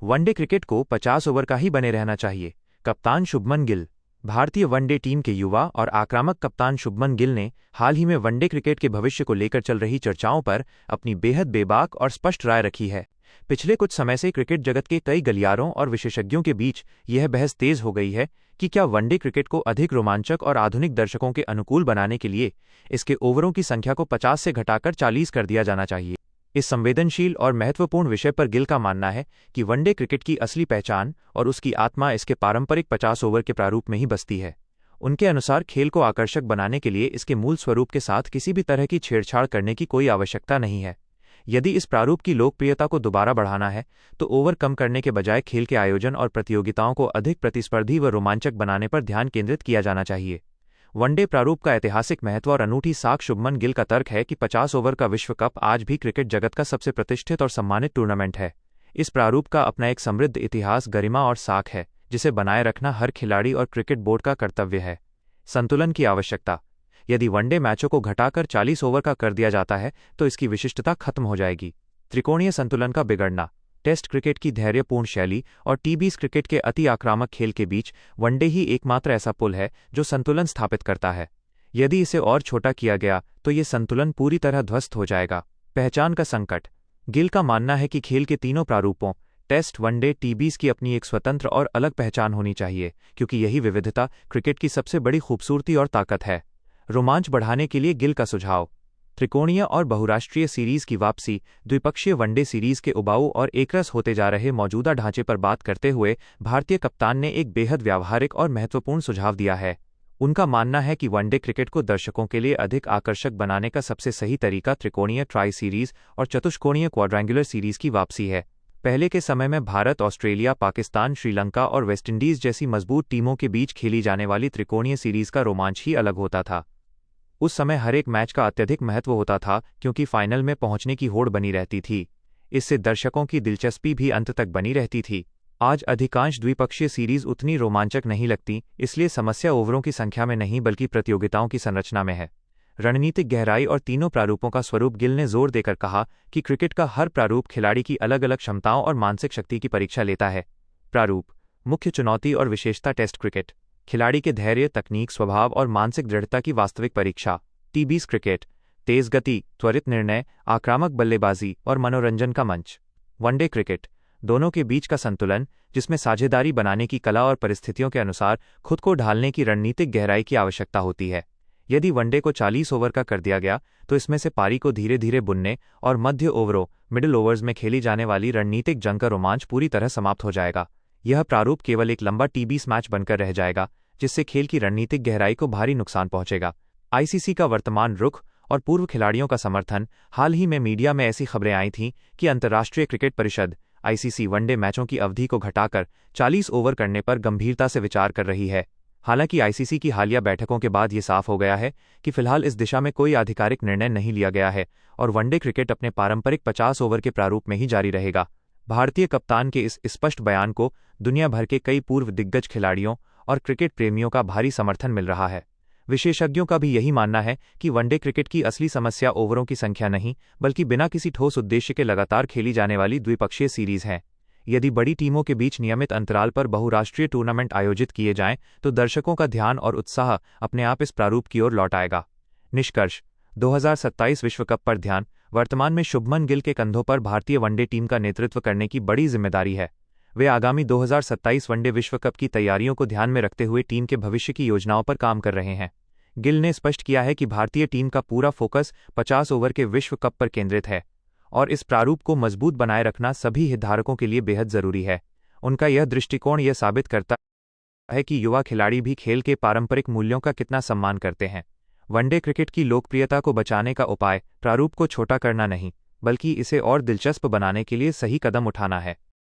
One day cricket को 50 over का ही बने रहना चाहिए। कप्तान शुभमन गिल। भारतीय वनडे टीम के युवा और आक्रामक कप्तान शुभमन गिल ने हाल ही में वनडे क्रिकेट के भविष्य को लेकर चल रही चर्चाओं पर अपनी बेहद बेबाक और स्पष्ट राय रखी है। पिछले कुछ समय से क्रिकेट जगत के कई गलियारों और विशेषज्ञों के बीच यह बहस तेज हो गई है कि क्या वनडे क्रिकेट को अधिक रोमांचक और आधुनिक दर्शकों के अनुकूल बनाने के लिए इसके ओवरों की संख्या को 50 से घटाकर 40 कर दिया जाना चाहिए। इस संवेदनशील और महत्वपूर्ण विषय पर गिल का मानना है कि वनडे क्रिकेट की असली पहचान और उसकी आत्मा इसके पारंपरिक 50 ओवर के प्रारूप में ही बसती है। उनके अनुसार खेल को आकर्षक बनाने के लिए इसके मूल स्वरूप के साथ किसी भी तरह की छेड़छाड़ करने की कोई आवश्यकता नहीं है। यदि इस प्रारूप की लोकप्रियता को दोबारा बढ़ाना है तो ओवर कम करने के बजाय खेल के आयोजन और प्रतियोगिताओं को अधिक प्रतिस्पर्धी व रोमांचक बनाने पर ध्यान केंद्रित किया जाना चाहिए। वनडे प्रारूप का ऐतिहासिक महत्व और अनूठी साख। शुभमन गिल का तर्क है कि 50 ओवर का विश्व कप आज भी क्रिकेट जगत का सबसे प्रतिष्ठित और सम्मानित टूर्नामेंट है। इस प्रारूप का अपना एक समृद्ध इतिहास, गरिमा और साख है, जिसे बनाए रखना हर खिलाड़ी और क्रिकेट बोर्ड का कर्तव्य है। संतुलन की आवश्यकता। यदि वनडे मैचों को घटाकर 40 ओवर का कर दिया जाता है तो इसकी विशिष्टता खत्म हो जाएगी। त्रिकोणीय संतुलन का बिगड़ना। टेस्ट क्रिकेट की धैर्यपूर्ण शैली और टी20 क्रिकेट के अति आक्रामक खेल के बीच वनडे ही एकमात्र ऐसा पुल है जो संतुलन स्थापित करता है। यदि इसे और छोटा किया गया तो ये संतुलन पूरी तरह ध्वस्त हो जाएगा। पहचान का संकट। गिल का मानना है कि खेल के तीनों प्रारूपों टेस्ट, वनडे, टी20 की अपनी एक स्वतंत्र और अलग पहचान होनी चाहिए, क्योंकि यही विविधता क्रिकेट की सबसे बड़ी खूबसूरती और ताकत है। रोमांच बढ़ाने के लिए गिल का सुझाव। त्रिकोणीय और बहुराष्ट्रीय सीरीज की वापसी। द्विपक्षीय वनडे सीरीज के उबाऊ और एकरस होते जा रहे मौजूदा ढांचे पर बात करते हुए भारतीय कप्तान ने एक बेहद व्यावहारिक और महत्वपूर्ण सुझाव दिया है। उनका मानना है कि वनडे क्रिकेट को दर्शकों के लिए अधिक आकर्षक बनाने का सबसे सही तरीका त्रिकोणीय ट्राई सीरीज और चतुष्कोणीय क्वाड्रेंगुलर सीरीज की वापसी है। पहले के समय में भारत, ऑस्ट्रेलिया, पाकिस्तान, श्रीलंका और वेस्टइंडीज जैसी मजबूत टीमों के बीच खेली जाने वाली त्रिकोणीय सीरीज का रोमांच ही अलग होता था। उस समय हर एक मैच का अत्यधिक महत्व होता था, क्योंकि फाइनल में पहुंचने की होड़ बनी रहती थी। इससे दर्शकों की दिलचस्पी भी अंत तक बनी रहती थी। आज अधिकांश द्विपक्षीय सीरीज उतनी रोमांचक नहीं लगती, इसलिए समस्या ओवरों की संख्या में नहीं बल्कि प्रतियोगिताओं की संरचना में है। रणनीतिक गहराई और तीनों प्रारूपों का स्वरूप। गिल ने जोर देकर कहा कि क्रिकेट का हर प्रारूप खिलाड़ी की अलग अलग क्षमताओं और मानसिक शक्ति की परीक्षा लेता है। प्रारूप। मुख्य चुनौती और विशेषता। टेस्ट क्रिकेट खिलाड़ी के धैर्य, तकनीक, स्वभाव और मानसिक दृढ़ता की वास्तविक परीक्षा। टी20 क्रिकेट तेज गति, त्वरित निर्णय, आक्रामक बल्लेबाजी और मनोरंजन का मंच। वनडे क्रिकेट दोनों के बीच का संतुलन, जिसमें साझेदारी बनाने की कला और परिस्थितियों के अनुसार खुद को ढालने की रणनीतिक गहराई की आवश्यकता होती है। यदि वनडे को 40 ओवर का कर दिया गया तो इसमें से पारी को धीरे धीरे बुनने और मध्य ओवरों मिडिल ओवर्स में खेली जाने वाली रणनीतिक जंग का रोमांच पूरी तरह समाप्त हो जाएगा। यह प्रारूप केवल एक लंबा टी20 मैच बनकर रह जाएगा, जिससे खेल की रणनीतिक गहराई को भारी नुकसान पहुंचेगा। आईसीसी का वर्तमान रुख और पूर्व खिलाड़ियों का समर्थन। हाल ही में मीडिया में ऐसी खबरें आई थीं कि अंतर्राष्ट्रीय क्रिकेट परिषद आईसीसी वनडे मैचों की अवधि को घटाकर 40 ओवर करने पर गंभीरता से विचार कर रही है। हालांकि आईसीसी की हालिया बैठकों के बाद ये साफ हो गया है कि फिलहाल इस दिशा में कोई आधिकारिक निर्णय नहीं लिया गया है और वनडे क्रिकेट अपने पारंपरिक 50 ओवर के प्रारूप में ही जारी रहेगा। भारतीय कप्तान के इस स्पष्ट बयान को दुनिया भर के कई पूर्व दिग्गज खिलाड़ियों और क्रिकेट प्रेमियों का भारी समर्थन मिल रहा है। विशेषज्ञों का भी यही मानना है कि वनडे क्रिकेट की असली समस्या ओवरों की संख्या नहीं, बल्कि बिना किसी ठोस उद्देश्य के लगातार खेली जाने वाली द्विपक्षीय सीरीज है। यदि बड़ी टीमों के बीच नियमित अंतराल पर बहुराष्ट्रीय टूर्नामेंट आयोजित किए जाएं तो दर्शकों का ध्यान और उत्साह अपने आप इस प्रारूप की ओर लौट आएगा। निष्कर्ष। 2027 विश्व कप पर ध्यान। वर्तमान में शुभमन गिल के कंधों पर भारतीय वनडे टीम का नेतृत्व करने की बड़ी जिम्मेदारी है। वे आगामी 2027 वनडे विश्व कप की तैयारियों को ध्यान में रखते हुए टीम के भविष्य की योजनाओं पर काम कर रहे हैं। गिल ने स्पष्ट किया है कि भारतीय टीम का पूरा फोकस 50 ओवर के विश्व कप पर केंद्रित है और इस प्रारूप को मजबूत बनाए रखना सभी हितधारकों के लिए बेहद जरूरी है। उनका यह दृष्टिकोण यह साबित करता है कि युवा खिलाड़ी भी खेल के पारंपरिक मूल्यों का कितना सम्मान करते हैं। वनडे क्रिकेट की लोकप्रियता को बचाने का उपाय प्रारूप को छोटा करना नहीं, बल्कि इसे और दिलचस्प बनाने के लिए सही कदम उठाना है।